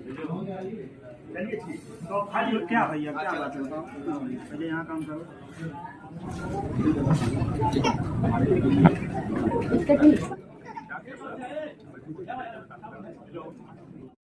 तो खाली क्या भैया, क्या बात है बताओ। पहले यहाँ काम करो।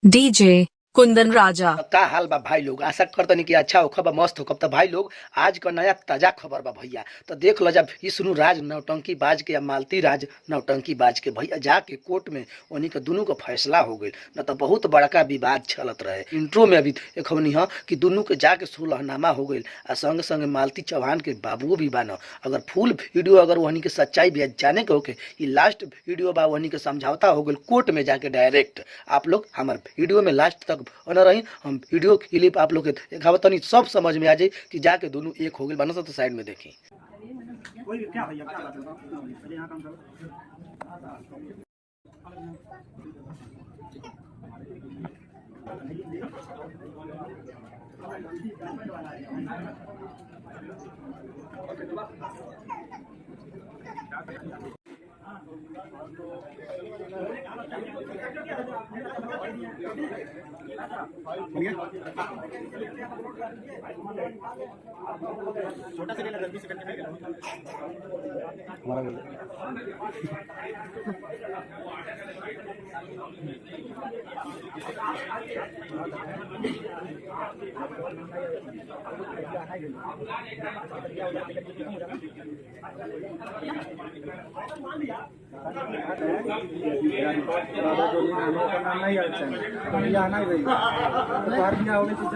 डीजे कुंदन राजा। का हाल बा भाई लोग, आशा करतनी कि अच्छा होखब मस्त होखब। तो भाई लोग आज का नया ताजा खबर बा भैया। तो देख लो जब विष्णु राज नौटंकी बाज के या मालती राज नौटंकी बाज के भैया जाके कोर्ट में उन्हीं के दोनों का फैसला हो गई न। तो बहुत बड़का विवाद चलत रहे। इंट्रो में अभी देखनी है कि दोनों के जाके सुलहनामा हो गई आ संग संग मालती चौहान के बाबू भी बानो। अगर फुल वीडियो अगर वहनी के सच्चाई भी जाने के होके ये लास्ट वीडियो बा वहनी के समझौता हो गई कोर्ट में जाके डायरेक्ट। आप लोग हमारे वीडियो में लास्ट तक बना रही। हम वीडियो क्लिप आप लोग के दिखावत तनी सब समझ में आ जाए कि जाके दोनों एक हो गए बनो। तो साइड में देखी कोई क्या भैया, क्या बात है बताओ। पहले यहाँ काम करो। छोटा से 10 सेकंड में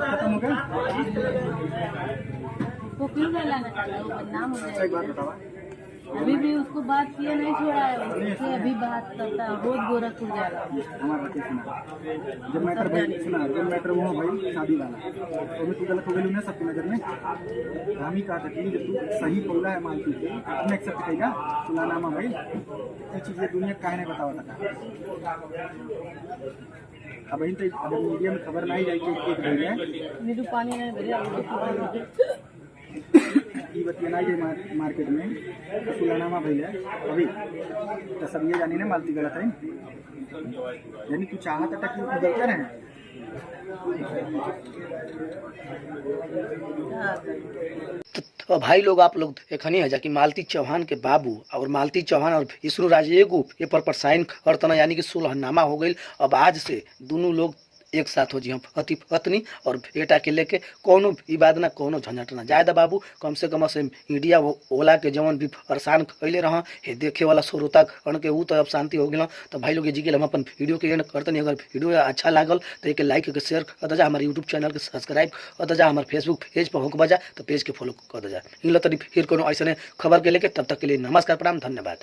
खत्म हो गया। उसको क्यों नहीं लाना चाहिए, वो बदनाम हो एक बात जाएगा। बताओ, अभी भी उसको बात किए नहीं छोड़ा है, उससे अभी बात करता है, रोज गोरखपुर जाएगा। हमारा केस सुना। जब मैटर भाई सुना, जब मैटर हुआ भाई शादी वाला तो तू गलत हो गई ना सबकी नजर में। हम ही कहा था कि जब तू सही बोला है मालती से तुमने एक्सेप्ट करेगा सुलानामा भाई। ये चीज़ ये दुनिया काहे नहीं बतावा था। अब इन तो अगर मीडिया में खबर नहीं जाए कि एक भाई है नीरू पानी नहीं भैया, ये बतिया नहीं जाए मार्केट में तो सुलानामा भाई है अभी तो सब ये जानी ना मालती गलत है। यानी तू चाहता था कि वो गलत है। तो भाई लोग आप लोग देखनी है जाकि मालती चौहान के बाबू और मालती चौहान और विष्णु राज एगो पेपर पर साइन करतना यानी कि सुलहनामा हो गई। अब आज से दोनों लोग एक साथ हो जी हम पति पत्नी और बेटा के लेके कोनो विवाद ना कोनो झंझट ना जायदा बाबू। कम से कम से मीडिया ओला के जवन भी परेशान कैले रहा हे देखे वाला श्रोता कण के ऊ तो अब शांति हो गया। तो भाई लोग जी के हम अपन वीडियो के एंड करते। अगर वीडियो अच्छा लागल तो एक लाइक करके शेयर कर दे जा, हमारे यूट्यूब चैनल के सब्सक्राइब कर दे जा, हमारे फेसबुक पेज पर होक बजा तो पेज के फॉलो कर दे जा। इन फिर कोनो ऐसा खबर के लेके तब तक के लिए नमस्कार प्रणाम धन्यवाद।